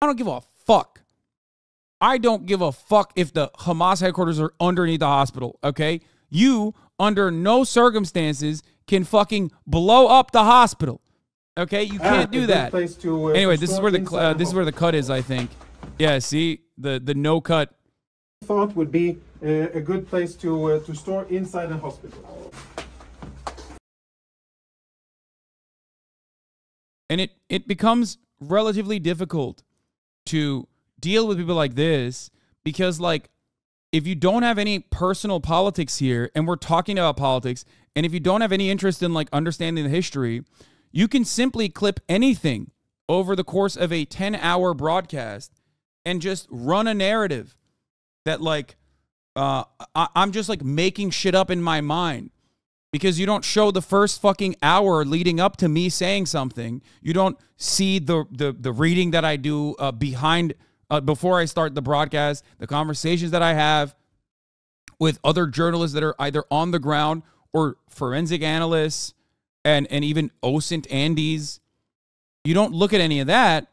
I don't give a fuck. I don't give a fuck if the Hamas headquarters are underneath the hospital, okay? You, under no circumstances, can fucking blow up the hospital, okay? You can't do that. Anyway, this is where the cut is, I think. Yeah, see? The no cut. Thought would be a good place to store inside a hospital. And it becomes relatively difficult to deal with people like this because, like, if you don't have any personal politics here, and we're talking about politics, and if you don't have any interest in, like, understanding the history, you can simply clip anything over the course of a 10-hour broadcast and just run a narrative that, like, I'm just, like, making shit up in my mind. Because you don't show the first fucking hour leading up to me saying something. You don't see the reading that I do behind before I start the broadcast, the conversations that I have with other journalists that are either on the ground or forensic analysts and even OSINT Andes. You don't look at any of that.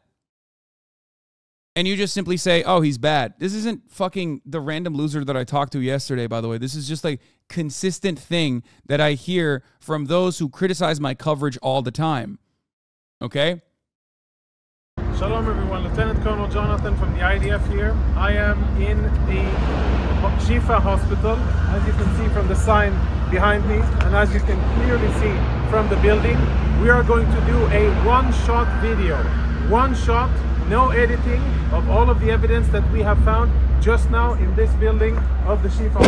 And you just simply say, oh, he's bad. This isn't fucking the random loser that I talked to yesterday, by the way. This is just a consistent thing that I hear from those who criticize my coverage all the time. Okay? Shalom, everyone. Lieutenant Colonel Jonathan from the IDF here. I am in the Al-Shifa hospital, as you can see from the sign behind me, and as you can clearly see from the building. We are going to do a one-shot video. One shot. No editing of all of the evidence that we have found just now in this building of the Shifa.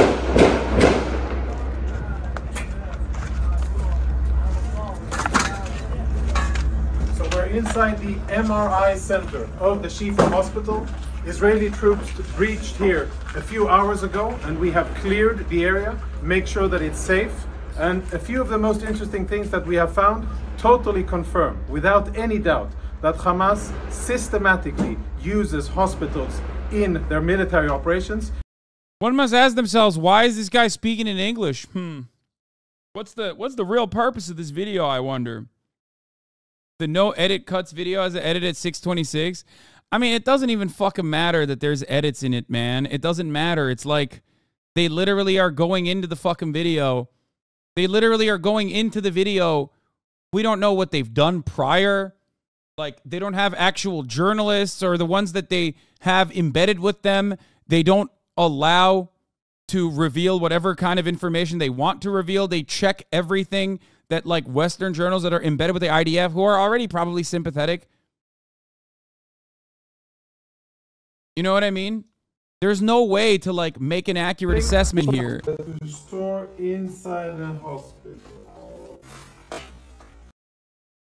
So we're inside the MRI center of the Shifa hospital. Israeli troops breached here a few hours ago, and we have cleared the area, make sure that it's safe. And a few of the most interesting things that we have found totally confirm, without any doubt, that Hamas systematically uses hospitals in their military operations. One must ask themselves, why is this guy speaking in English? What's the real purpose of this video, I wonder? The no edit cuts video has an edit at 626. I mean, it doesn't even fucking matter that there's edits in it, man. It doesn't matter. It's like they literally are going into the fucking video. They literally are going into the video. We don't know what they've done prior. Like, they don't have actual journalists, or the ones that they have embedded with them, they don't allow to reveal whatever kind of information they want to reveal. They check everything that, like, Western journals that are embedded with the IDF, who are already probably sympathetic. You know what I mean? There's no way to, like, make an accurate assessment here. To store inside a hospital.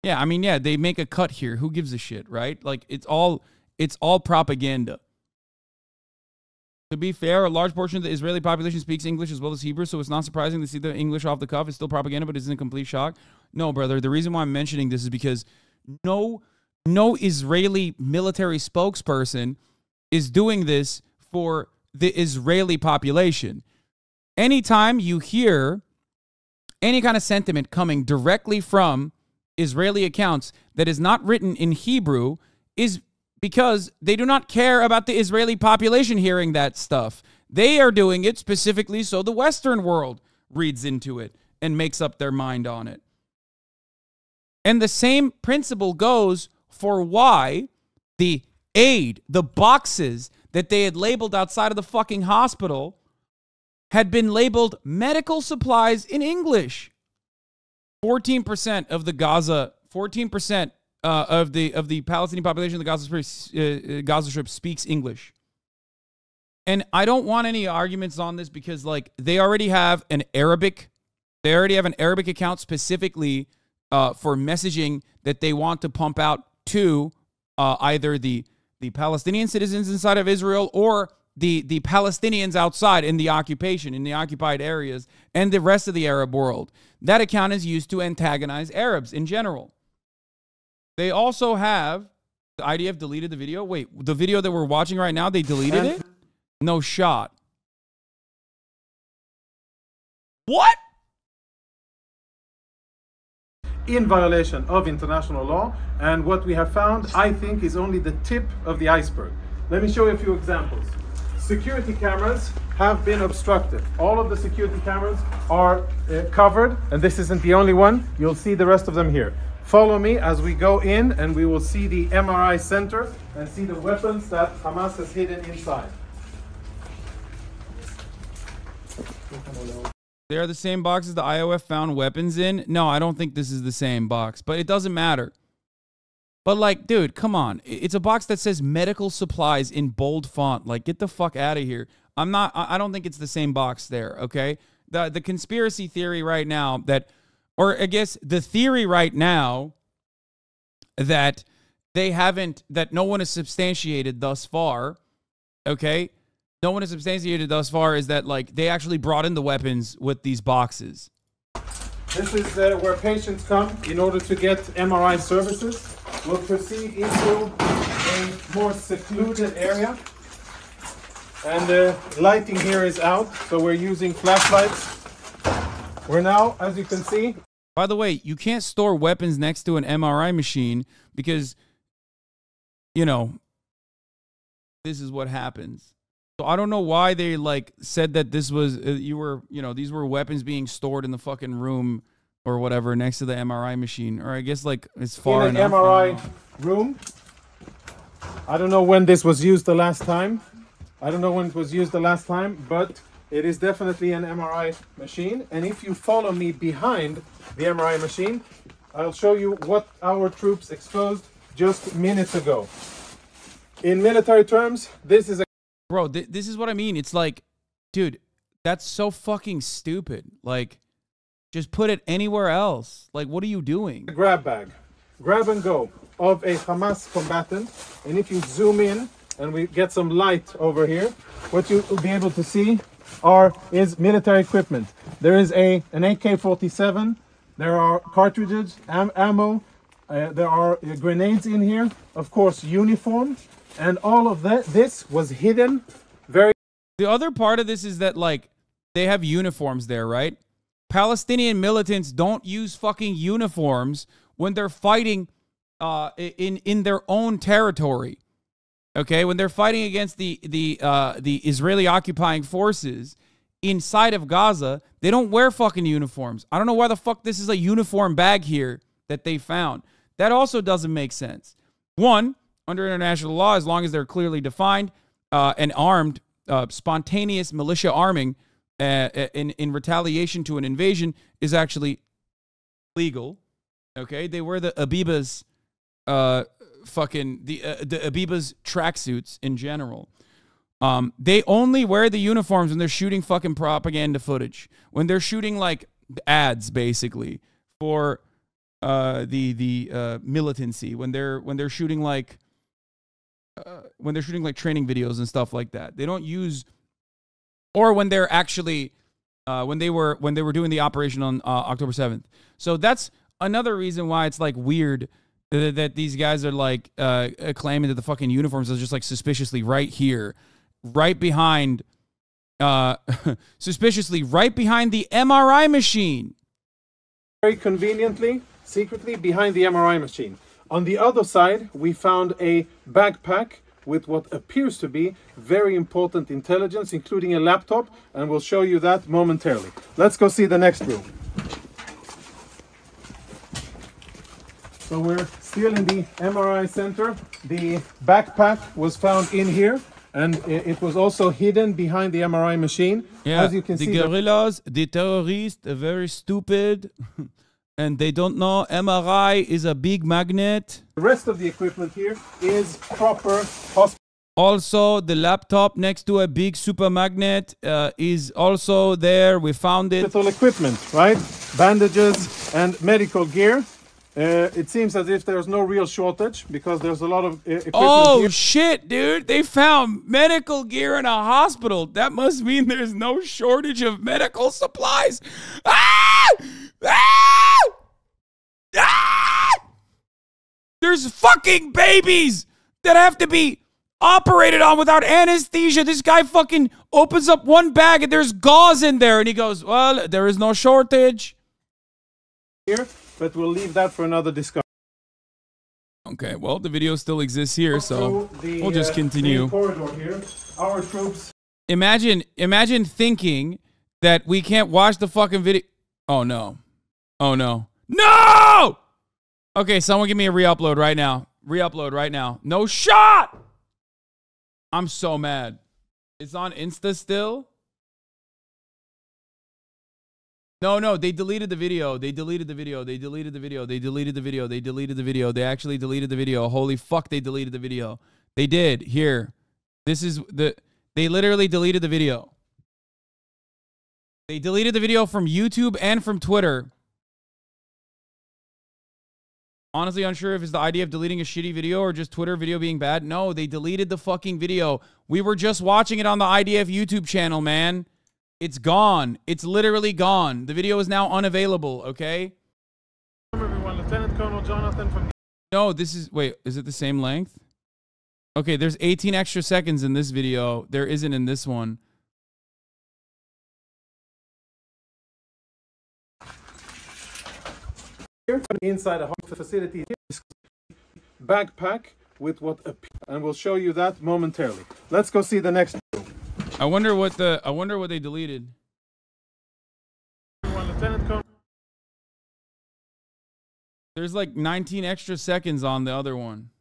Yeah, I mean, yeah, they make a cut here. Who gives a shit, right? Like, it's all propaganda. To be fair, a large portion of the Israeli population speaks English as well as Hebrew, so it's not surprising to see the English off the cuff. It's still propaganda, but it's in a complete shock. No, brother, the reason why I'm mentioning this is because no Israeli military spokesperson is doing this for the Israeli population. Anytime you hear any kind of sentiment coming directly from Israeli accounts that is not written in Hebrew is because they do not care about the Israeli population hearing that stuff. They are doing it specifically so the Western world reads into it and makes up their mind on it. And the same principle goes for why the aid, the boxes that they had labeled outside of the fucking hospital had been labeled medical supplies in English. 14% of the Gaza, 14% of the Palestinian population of the Gaza Strip speaks English. And I don't want any arguments on this because, like, they already have an Arabic account specifically for messaging that they want to pump out to either the Palestinian citizens inside of Israel or the Palestinians outside in the occupation, in the occupied areas, and the rest of the Arab world. That account is used to antagonize Arabs in general. They also have, the IDF deleted the video. Wait, the video that we're watching right now, they deleted it? No shot. What? in violation of international law. And what we have found, I think, is only the tip of the iceberg. Let me show you a few examples. Security cameras have been obstructed. All of the security cameras are covered, and this isn't the only one. You'll see the rest of them here. Follow me as we go in, and we will see the MRI center and see the weapons that Hamas has hidden inside. They are the same boxes the IOF found weapons in? No, I don't think this is the same box, but it doesn't matter. But like, dude, come on. It's a box that says medical supplies in bold font. Like, get the fuck out of here. I don't think it's the same box there, okay? The conspiracy theory right now that, or I guess the theory right now that that no one has substantiated thus far, okay? No one has substantiated thus far is that, like, they actually brought in the weapons with these boxes. This is where patients come in order to get MRI services. We'll proceed into a more secluded area. And the lighting here is out, so we're using flashlights. We're now, as you can see... By the way, you can't store weapons next to an MRI machine because, you know, this is what happens. So I don't know why they like said that this was these were weapons being stored in the fucking room or whatever next to the MRI machine, or I guess like it's far enough. In an MRI room. I don't know when this was used the last time. But it is definitely an MRI machine. And if you follow me behind the MRI machine, I'll show you what our troops exposed just minutes ago. In military terms, this is a... Bro, this is what I mean. It's like, dude, that's so fucking stupid. Like, just put it anywhere else. Like, what are you doing? A grab bag. Grab and go of a Hamas combatant. And if you zoom in and we get some light over here, what you will be able to see is military equipment. There is an AK-47. There are cartridges, ammo. There are grenades in here. Of course, uniform. And all of this was hidden very... The other part of this is that, like, they have uniforms there, right? Palestinian militants don't use fucking uniforms when they're fighting in their own territory. Okay? When they're fighting against the Israeli occupying forces inside of Gaza, they don't wear fucking uniforms. I don't know why the fuck this is a uniform bag here that they found. That also doesn't make sense. One... Under international law, as long as they're clearly defined and armed, spontaneous militia arming in retaliation to an invasion is actually legal. Okay, they wear the Abibas, the Abibas tracksuits in general. They only wear the uniforms when they're shooting fucking propaganda footage, when they're shooting like ads, basically for the militancy, when they're shooting like. When they're shooting like training videos and stuff like that, they don't use, or when they're actually, when they were doing the operation on October 7th. So that's another reason why it's like weird that these guys are like claiming that the fucking uniforms are just like suspiciously right here, right behind, suspiciously right behind the MRI machine. Very conveniently, secretly behind the MRI machine. On the other side, we found a backpack with what appears to be very important intelligence, including a laptop, and we'll show you that momentarily. Let's go see the next room. So we're still in the MRI center. The backpack was found in here, and it was also hidden behind the MRI machine. Yeah, as you can see, the guerrillas, the terrorists are very stupid. And they don't know MRI is a big magnet. The rest of the equipment here is proper hospital. Also, the laptop next to a big super magnet is also there. We found it. Hospital equipment, right? Bandages and medical gear. It seems as if there's no real shortage because there's a lot of equipment Oh, here. shit, dude. They found medical gear in a hospital. That must mean there's no shortage of medical supplies. Ah! Ah! Ah! There's fucking babies that have to be operated on without anesthesia. This guy fucking opens up one bag and there's gauze in there. And he goes, well, there is no shortage. Here, but we'll leave that for another discussion. Okay, well, the video still exists here, so we'll just continue. Corridor here. Our troops. Imagine thinking that we can't watch the fucking video. Oh, no. Oh, no. No! Okay, someone give me a re-upload right now. Re-upload right now. No shot! I'm so mad. It's on Insta still? No, they deleted the video. They deleted the video. They deleted the video. They deleted the video. They deleted the video. They actually deleted the video. Holy fuck, they deleted the video. They did. Here. This is the... They literally deleted the video. They deleted the video from YouTube and from Twitter. Honestly unsure if it's the idea of deleting a shitty video or just Twitter video being bad. No, they deleted the fucking video. We were just watching it on the IDF YouTube channel, man. It's gone. It's literally gone. The video is now unavailable, okay? Everyone, Lieutenant Colonel Jonathan from... No, this is... Wait, is it the same length? Okay, there's 18 extra seconds in this video. There isn't in this one. Here, inside a hospital facility, backpack with what appears, and we'll show you that momentarily. Let's go see the next room. I wonder what they deleted. There's like 19 extra seconds on the other one.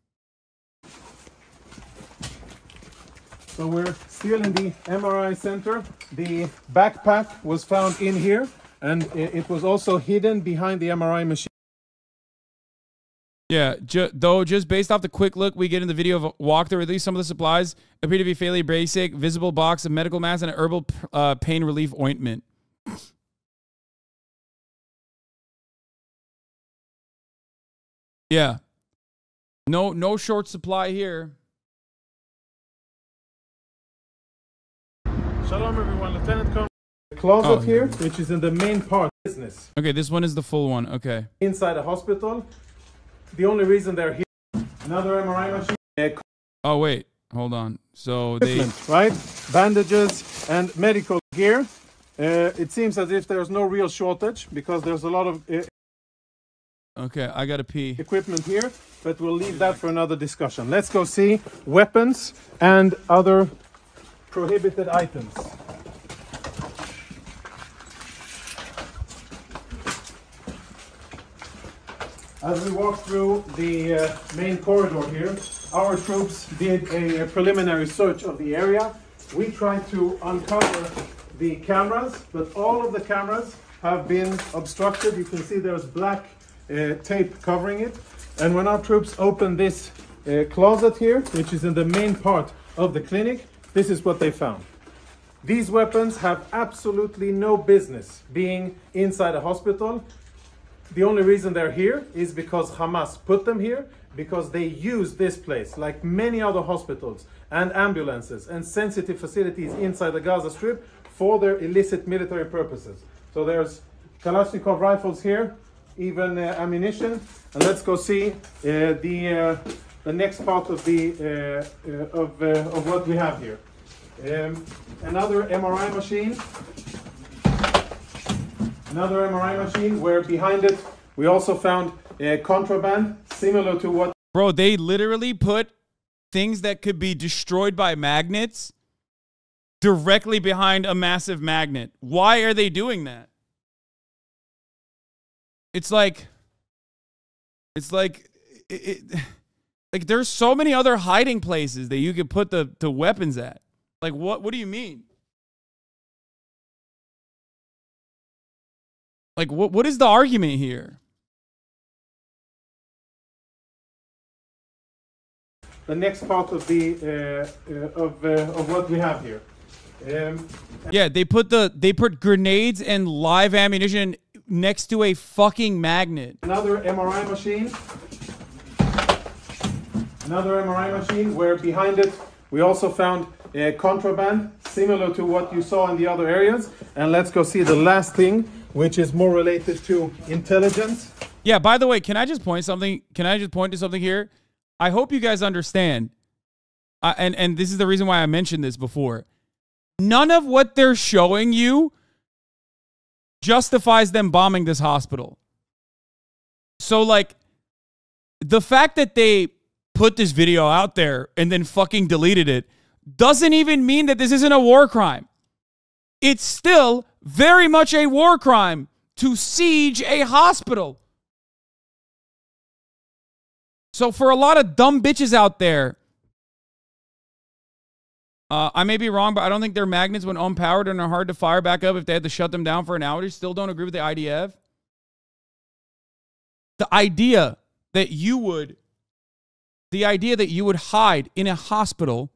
So we're still in the MRI center. The backpack was found in here, and it was also hidden behind the MRI machine. Yeah, though just based off the quick look we get in the video of a walkthrough, at least some of the supplies appear to be fairly basic. Visible box of medical masks and an herbal pain relief ointment. Yeah. No short supply here. Shalom everyone, Lieutenant Colonel. The closet here, which is in the main part business. Okay, this one is the full one. Okay. Inside a hospital. The only reason they're here, another MRI machine. Oh wait, hold on. So they right, bandages and medical gear. It seems as if there's no real shortage because there's a lot of okay, I gotta pee. Equipment here, but we'll leave that for another discussion. Let's go see weapons and other prohibited items. As we walk through the main corridor here, our troops did a preliminary search of the area. We tried to uncover the cameras, but all of the cameras have been obstructed. You can see there's black tape covering it. And when our troops opened this closet here, which is in the main part of the clinic, this is what they found. These weapons have absolutely no business being inside a hospital. The only reason they're here is because Hamas put them here, because they use this place, like many other hospitals and ambulances and sensitive facilities inside the Gaza Strip, for their illicit military purposes. So there's Kalashnikov rifles here, even ammunition. And let's go see the next part of the of what we have here. Another MRI machine. Another MRI machine where behind it we also found contraband similar to what... Bro, they literally put things that could be destroyed by magnets directly behind a massive magnet. Why are they doing that? It's like there's so many other hiding places that you could put the weapons at. Like what do you mean? Like, what is the argument here? The next part of the of what we have here. Yeah, they put grenades and live ammunition next to a fucking magnet. Another MRI machine. Another MRI machine where behind it we also found contraband similar to what you saw in the other areas. And let's go see the last thing, which is more related to intelligence. Yeah, by the way, can I just point something? Can I just point to something here? I hope you guys understand. And this is the reason why I mentioned this before. None of what they're showing you justifies them bombing this hospital. So, like, the fact that they put this video out there and then fucking deleted it doesn't even mean that this isn't a war crime. It's still very much a war crime to siege a hospital. So for a lot of dumb bitches out there, I may be wrong, but I don't think their magnets, when unpowered and are hard to fire back up if they had to shut them down for an outage, still don't agree with the IDF. The idea that you would hide in a hospital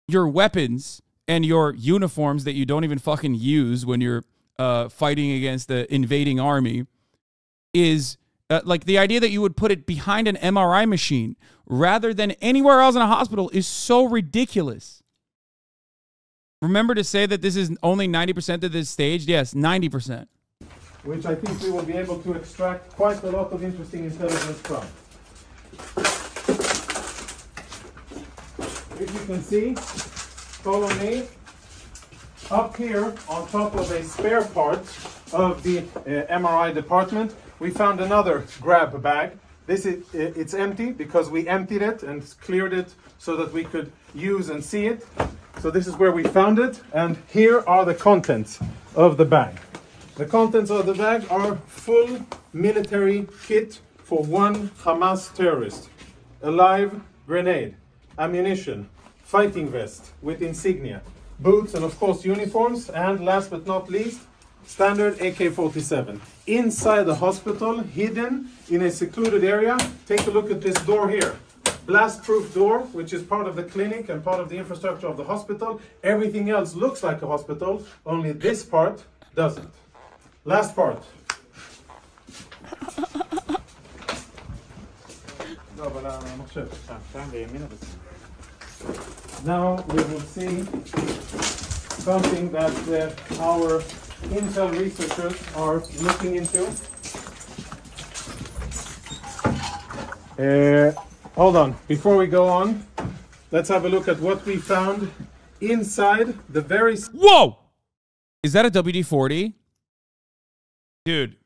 your weapons and your uniforms that you don't even fucking use when you're fighting against the invading army is like the idea that you would put it behind an MRI machine rather than anywhere else in a hospital is so ridiculous. Remember to say that this is only 90% of this staged? Yes, 90%. Which I think we will be able to extract quite a lot of interesting intelligence from. If you can see, follow me. Up here, on top of a spare part of the MRI department, we found another grab bag. It's empty because we emptied it and cleared it so that we could use and see it. So this is where we found it, and here are the contents of the bag. The contents of the bag are full military kit for one Hamas terrorist. A live grenade, ammunition, fighting vest with insignia, boots, and of course uniforms, and last but not least, standard AK-47. Inside the hospital, hidden in a secluded area, take a look at this door here. Blast-proof door, which is part of the clinic and part of the infrastructure of the hospital. Everything else looks like a hospital, only this part doesn't. Last part. Now we will see something that our intel researchers are looking into. Hold on, before we go on, let's have a look at what we found inside the very... Whoa! Is that a WD-40? Dude,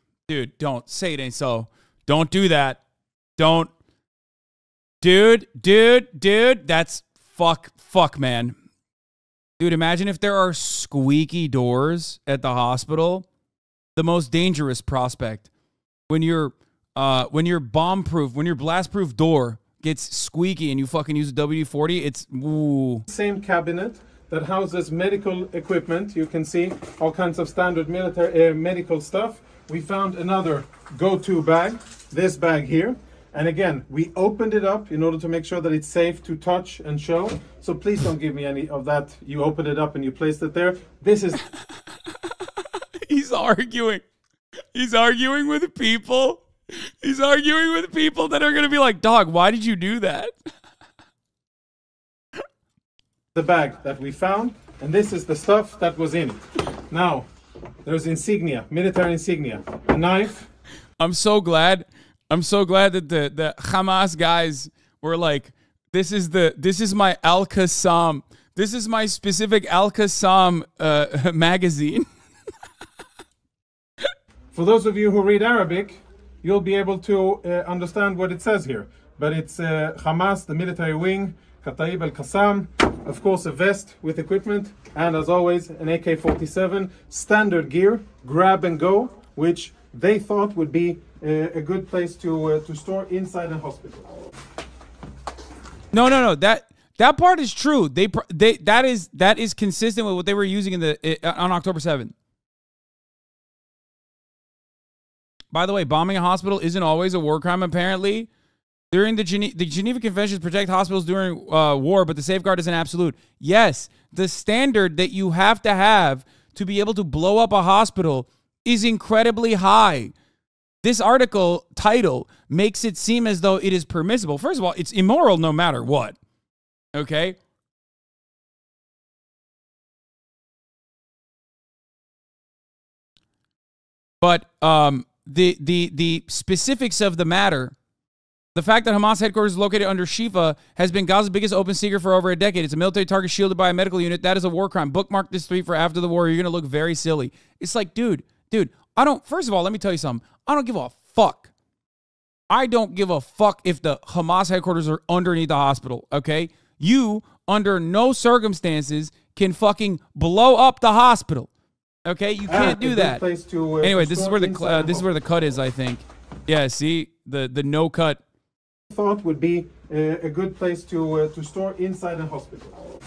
don't say it ain't so. Don't do that. Don't. Dude, that's fuck, man. Dude, imagine if there are squeaky doors at the hospital. The most dangerous prospect. When your bomb-proof, when your blast-proof door gets squeaky and you fucking use a WD-40, it's ooh. Same cabinet that houses medical equipment. You can see all kinds of standard military medical stuff. We found another go-to bag, this bag here. And again, we opened it up in order to make sure that it's safe to touch and show. So please don't give me any of that. You opened it up and you placed it there. This is... He's arguing. He's arguing with people. He's arguing with people that are going to be like, dog, why did you do that? The bag that we found, and this is the stuff that was in it. Now, there's insignia, military insignia, a knife. I'm so glad that the Hamas guys were like, this is my Al-Qassam. This is my specific Al-Qassam magazine. For those of you who read Arabic, you'll be able to understand what it says here. But it's Hamas, the military wing, Kataib al-Qassam, of course a vest with equipment, and as always an AK-47, standard gear, grab and go, which they thought would be a good place to store inside a hospital. No. That part is true. That is consistent with what they were using on October 7th. By the way, bombing a hospital isn't always a war crime, apparently. During the Geneva Conventions protect hospitals during war, but the safeguard isn't absolute. Yes, the standard that you have to be able to blow up a hospital is incredibly high. This article title makes it seem as though it is permissible. First of all, it's immoral no matter what. Okay? But the specifics of the matter, the fact that Hamas headquarters is located under Shifa has been Gaza's biggest open secret for over a decade. It's a military target shielded by a medical unit. That is a war crime. Bookmark this tweet for after the war. You're going to look very silly. It's like, dude, first of all, let me tell you something. I don't give a fuck I don't give a fuck if the Hamas headquarters are underneath the hospital, okay? You, under no circumstances, can fucking blow up the hospital, okay? You can't do that. Anyway, this is where the cut is, I think. Yeah, see? The no cut. Thought would be a good place to store inside a hospital.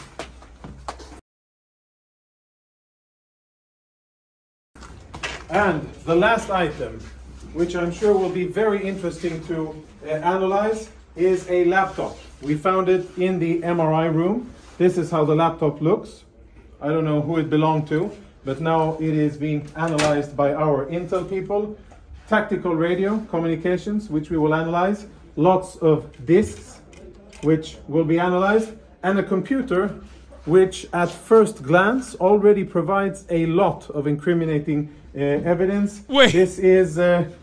And the last item, which I'm sure will be very interesting to analyze, is a laptop. We found it in the MRI room. This is how the laptop looks. I don't know who it belonged to, but now it is being analyzed by our Intel people. Tactical radio communications, which we will analyze. Lots of disks, which will be analyzed. And a computer, which at first glance already provides a lot of incriminating evidence. Wait. This is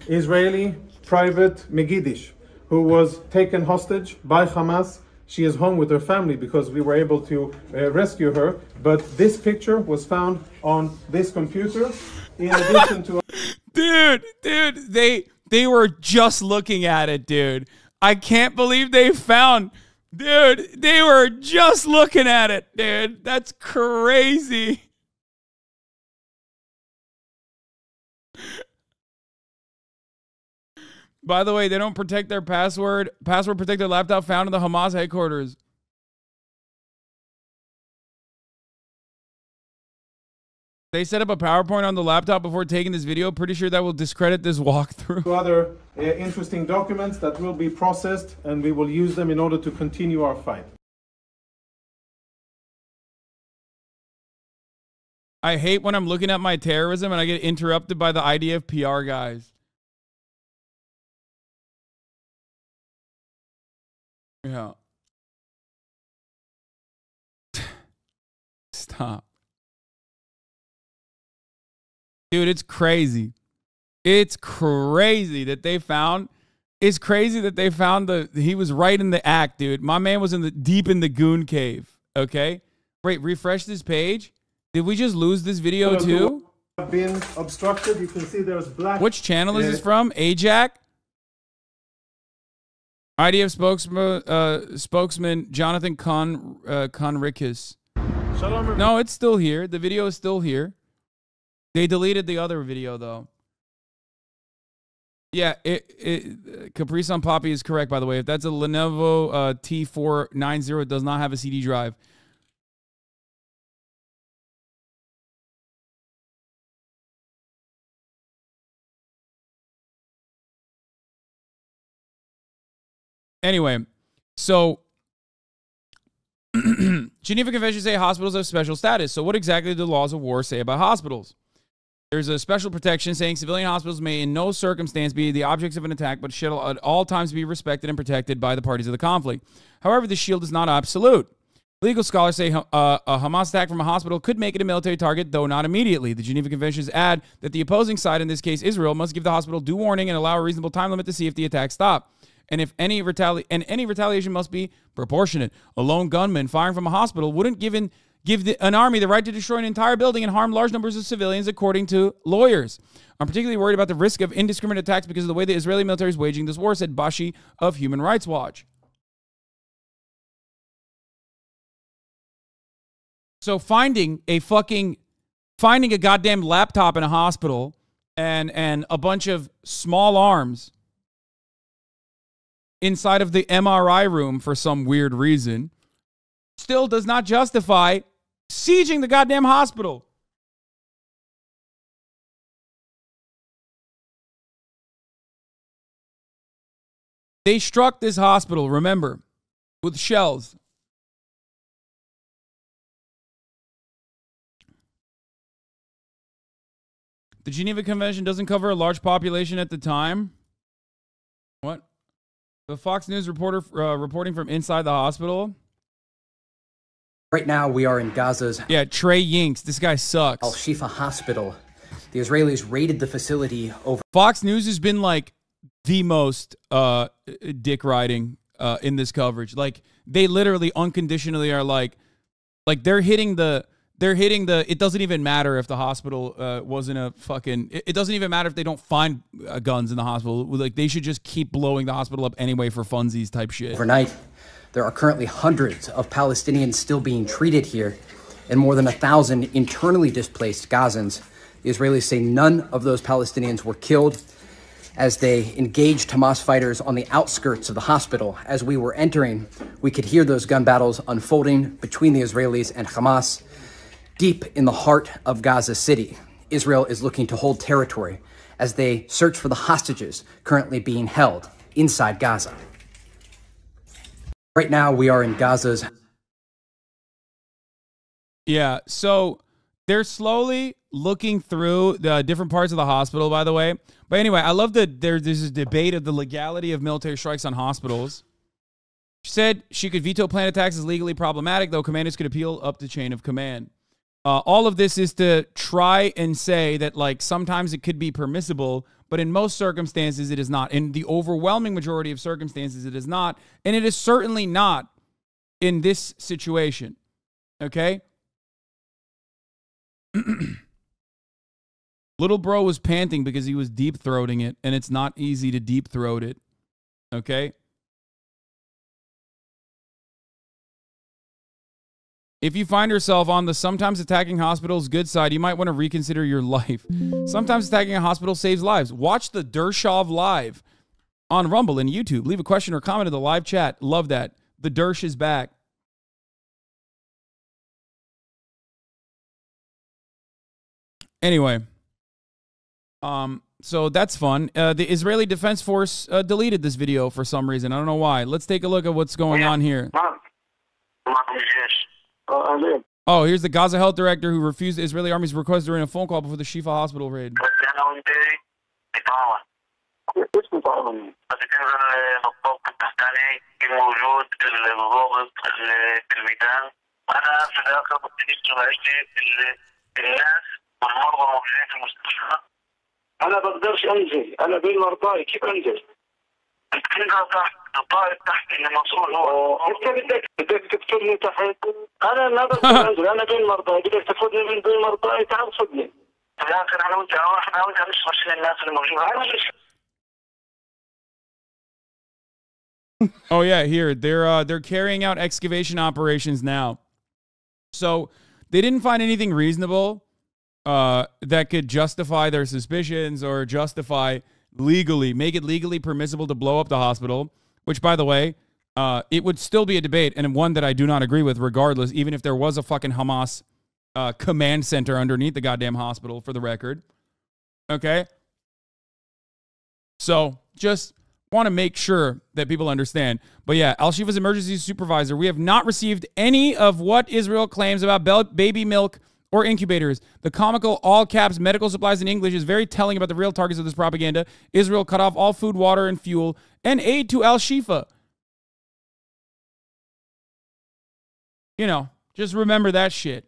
Israeli private Megidish, who was taken hostage by Hamas. She is home with her family because we were able to rescue her. But this picture was found on this computer. In addition to... Dude, they were just looking at it, dude. I can't believe they found... Dude, they were just looking at it, dude. That's crazy. By the way, they don't protect their password protected laptop found in the Hamas headquarters. They set up a PowerPoint on the laptop before taking this video. Pretty sure that will discredit this walkthrough. Other interesting documents that will be processed, and we will use them in order to continue our fight. I hate when I'm looking at my terrorism and I get interrupted by the IDF PR guys. Yeah. Stop. Dude, it's crazy. It's crazy that they found. It's crazy that they found he was right in the act, dude. My man was deep in the goon cave. Okay? Wait, refresh this page. Did we just lose this video too? Been obstructed. You can see there's black. Which channel is this from? AJAC? IDF spokesman Jonathan Conricus. No, it's still here. The video is still here. They deleted the other video though. Yeah, Caprice on Poppy is correct, by the way. If that's a Lenovo T490, it does not have a CD drive. Anyway, so Geneva Convention say hospitals have special status. So what exactly do the laws of war say about hospitals? There's a special protection saying civilian hospitals may in no circumstance be the objects of an attack, but should at all times be respected and protected by the parties of the conflict. However, the shield is not absolute. Legal scholars say a Hamas attack from a hospital could make it a military target, though not immediately. The Geneva Conventions add that the opposing side, in this case Israel, must give the hospital due warning and allow a reasonable time limit to see if the attack stops. And if any retaliation must be proportionate. A lone gunman firing from a hospital wouldn't give an army the right to destroy an entire building and harm large numbers of civilians, according to lawyers. I'm particularly worried about the risk of indiscriminate attacks because of the way the Israeli military is waging this war, said Bashi of Human Rights Watch. So finding a goddamn laptop in a hospital and a bunch of small arms inside of the MRI room for some weird reason still does not justify sieging the goddamn hospital. They struck this hospital, remember, with shells. The Geneva Convention doesn't cover a large population at the time. What? The Fox News reporter reporting from inside the hospital. Right now, we are in Gaza's... Yeah, Trey Yinks. This guy sucks. Al-Shifa hospital. The Israelis raided the facility over... Fox News has been, like, the most dick riding in this coverage. Like, they literally unconditionally are like they're hitting the they're hitting the, it doesn't even matter if the hospital wasn't a fucking, it doesn't even matter if they don't find guns in the hospital. Like, they should just keep blowing the hospital up anyway for funsies type shit. Overnight, there are currently hundreds of Palestinians still being treated here and more than 1,000 internally displaced Gazans. The Israelis say none of those Palestinians were killed as they engaged Hamas fighters on the outskirts of the hospital. As we were entering, we could hear those gun battles unfolding between the Israelis and Hamas deep in the heart of Gaza City. Israel is looking to hold territory as they search for the hostages currently being held inside Gaza. Right now, we are in Gaza's... Yeah, so they're slowly looking through the different parts of the hospital, by the way. But anyway, I love that there's this debate of the legality of military strikes on hospitals. She said she could veto planned attacks as legally problematic, though commanders could appeal up the chain of command. All of this is to try and say that, like, sometimes it could be permissible, but in most circumstances it is not. In the overwhelming majority of circumstances it is not, and it is certainly not in this situation. Okay? Little bro was panting because he was deep-throating it, and it's not easy to deep-throat it. Okay? If you find yourself on the sometimes attacking hospitals good side, you might want to reconsider your life. Sometimes attacking a hospital saves lives. Watch the Dershov live on Rumble and YouTube. Leave a question or comment in the live chat. Love that. The Dersh is back. Anyway, so that's fun. The Israeli Defense Force deleted this video for some reason. I don't know why. Let's take a look at what's going on here. Oh, here's the Gaza health director who refused the Israeli army's request during a phone call before the Shifa hospital raid. أنا بقدرش أنزل، أنا بين مرضاي كيف أنزل؟ أنت تحت الطائر تحت اللي مسؤول هو أنت بدك تكتبني تحت أنا ما بقدر أنزل أنا بين مرضاي بدك تاخذني من بين مرضاي تعال خذني لكن أنا وأنت أنا وأنت مش الناس اللي موجودة. Oh yeah, here they're carrying out excavation operations now. So they didn't find anything reasonable that could justify their suspicions or justify make it legally permissible to blow up the hospital, which, by the way, it would still be a debate and one that I do not agree with regardless, even if there was a fucking Hamas command center underneath the goddamn hospital, for the record. Okay? So just want to make sure that people understand. But yeah, Al-Shifa's emergency supervisor, we have not received any of what Israel claims about baby milk or incubators. The comical all caps medical supplies in English is very telling about the real targets of this propaganda. Israel cut off all food, water, and fuel, and aid to Al-Shifa. You know, just remember that shit.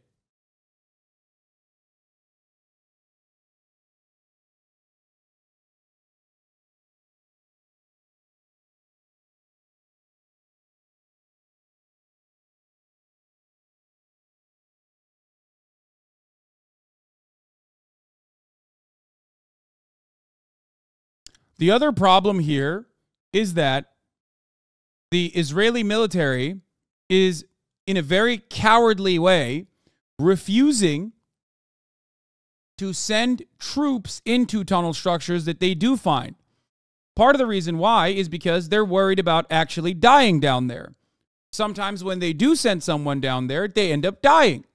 The other problem here is that the Israeli military is, in a very cowardly way, refusing to send troops into tunnel structures that they do find. Part of the reason why is because they're worried about actually dying down there. Sometimes when they do send someone down there, they end up dying.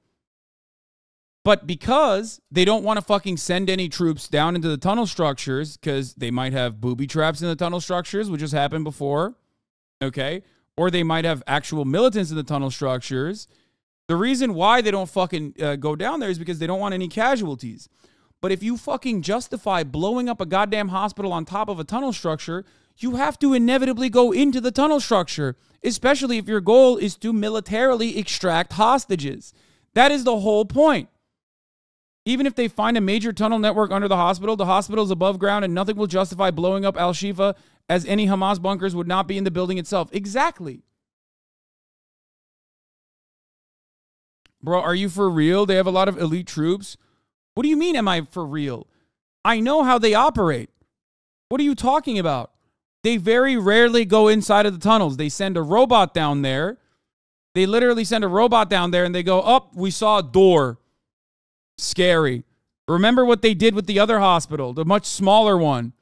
But because they don't want to fucking send any troops down into the tunnel structures, because they might have booby traps in the tunnel structures, which has happened before, okay? Or they might have actual militants in the tunnel structures. The reason why they don't fucking go down there is because they don't want any casualties. But if you fucking justify blowing up a goddamn hospital on top of a tunnel structure, you have to inevitably go into the tunnel structure, especially if your goal is to militarily extract hostages. That is the whole point. Even if they find a major tunnel network under the hospital is above ground and nothing will justify blowing up Al-Shifa, as any Hamas bunkers would not be in the building itself. Exactly. Bro, are you for real? They have a lot of elite troops. What do you mean, am I for real? I know how they operate. What are you talking about? They very rarely go inside of the tunnels. They send a robot down there. They literally send a robot down there and they go, oh, we saw a door. Scary. Remember what they did with the other hospital, the much smaller one,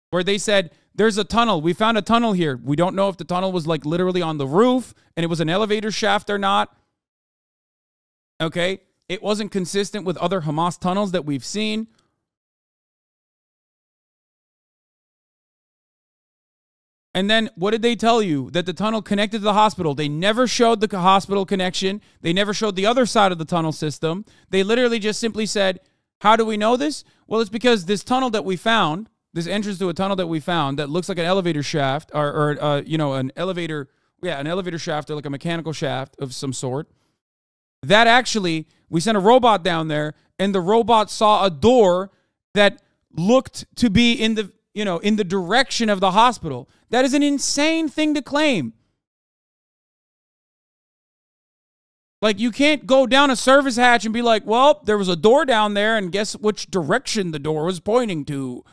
where they said, there's a tunnel. We found a tunnel here. We don't know if the tunnel was like literally on the roof and it was an elevator shaft or not. Okay? It wasn't consistent with other Hamas tunnels that we've seen. And then what did they tell you? That the tunnel connected to the hospital. They never showed the hospital connection. They never showed the other side of the tunnel system. They literally just simply said, how do we know this? Well, it's because this tunnel that we found, this entrance to a tunnel that we found that looks like an elevator shaft or an elevator shaft or like a mechanical shaft of some sort. That actually, we sent a robot down there and the robot saw a door that looked to be in the direction of the hospital. That is an insane thing to claim. Like, you can't go down a service hatch and be like, well, there was a door down there, and guess which direction the door was pointing to.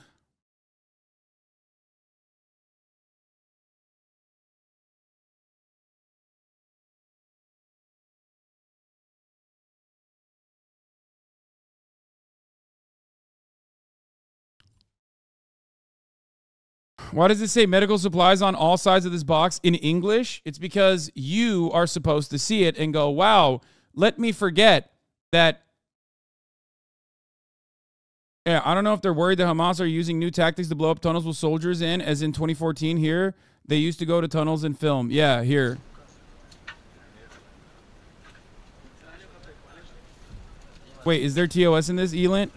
Why does it say medical supplies on all sides of this box in English? It's because you are supposed to see it and go, wow, let me forget that. Yeah, I don't know if they're worried that Hamas are using new tactics to blow up tunnels with soldiers in, as in 2014 here. They used to go to tunnels and film. Yeah, here. Wait, is there TOS in this, Elint?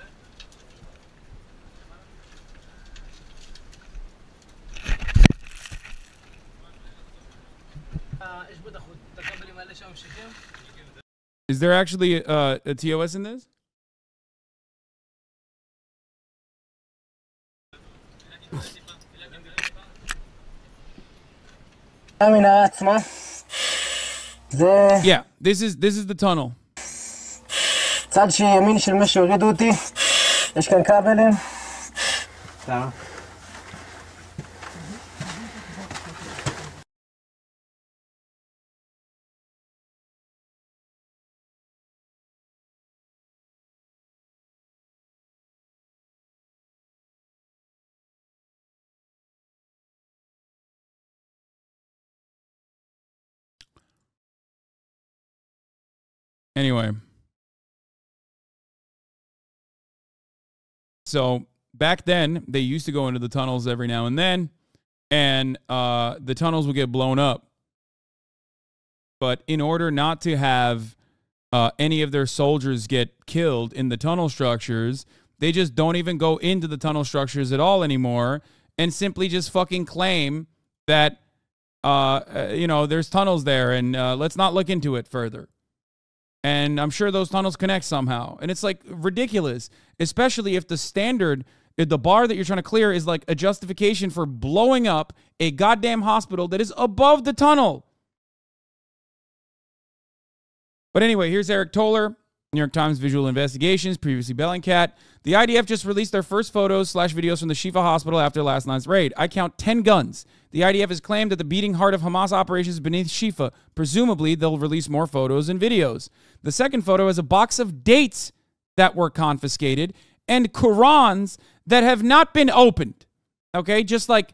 Is there actually a TOS in this? Yeah, this is the tunnel. צד שימין של משהו הורידו אותי, יש כאן כבלים. Anyway. So back then, they used to go into the tunnels every now and then, and the tunnels would get blown up. But in order not to have any of their soldiers get killed in the tunnel structures, they just don't even go into the tunnel structures at all anymore and simply just fucking claim that, there's tunnels there and let's not look into it further. And I'm sure those tunnels connect somehow. And it's like ridiculous, especially if the standard, if the bar that you're trying to clear is like a justification for blowing up a goddamn hospital that is above the tunnel. But anyway, here's Eric Toller, New York Times Visual Investigations, previously Bellingcat. The IDF just released their first photos/videos from the Shifa hospital after last night's raid. I count 10 guns. The IDF has claimed that the beating heart of Hamas operations is beneath Shifa. Presumably, they'll release more photos and videos. The second photo is a box of dates that were confiscated and Qurans that have not been opened. Okay, just like,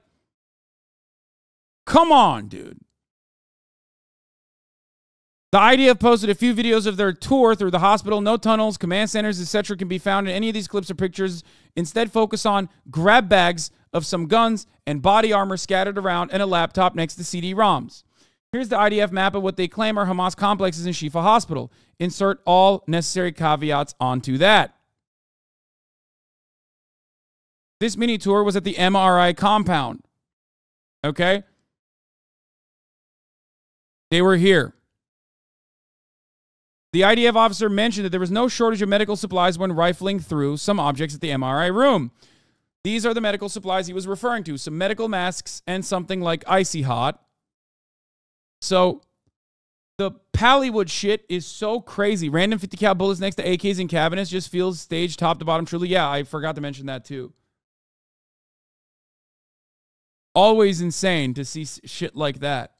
come on, dude. The IDF posted a few videos of their tour through the hospital. No tunnels, command centers, etc. can be found in any of these clips or pictures. Instead, focus on grab bags of some guns and body armor scattered around and a laptop next to CD-ROMs. Here's the IDF map of what they claim are Hamas complexes in Shifa Hospital. Insert all necessary caveats onto that. This mini tour was at the MRI compound. Okay? They were here. The IDF officer mentioned that there was no shortage of medical supplies when rifling through some objects at the MRI room. These are the medical supplies he was referring to. Some medical masks and something like icy hot. So The Pallywood shit is so crazy. Random 50 cal bullets next to AKs and cabinets just feels staged top to bottom. Truly, yeah, I forgot to mention that too. Always insane to see shit like that.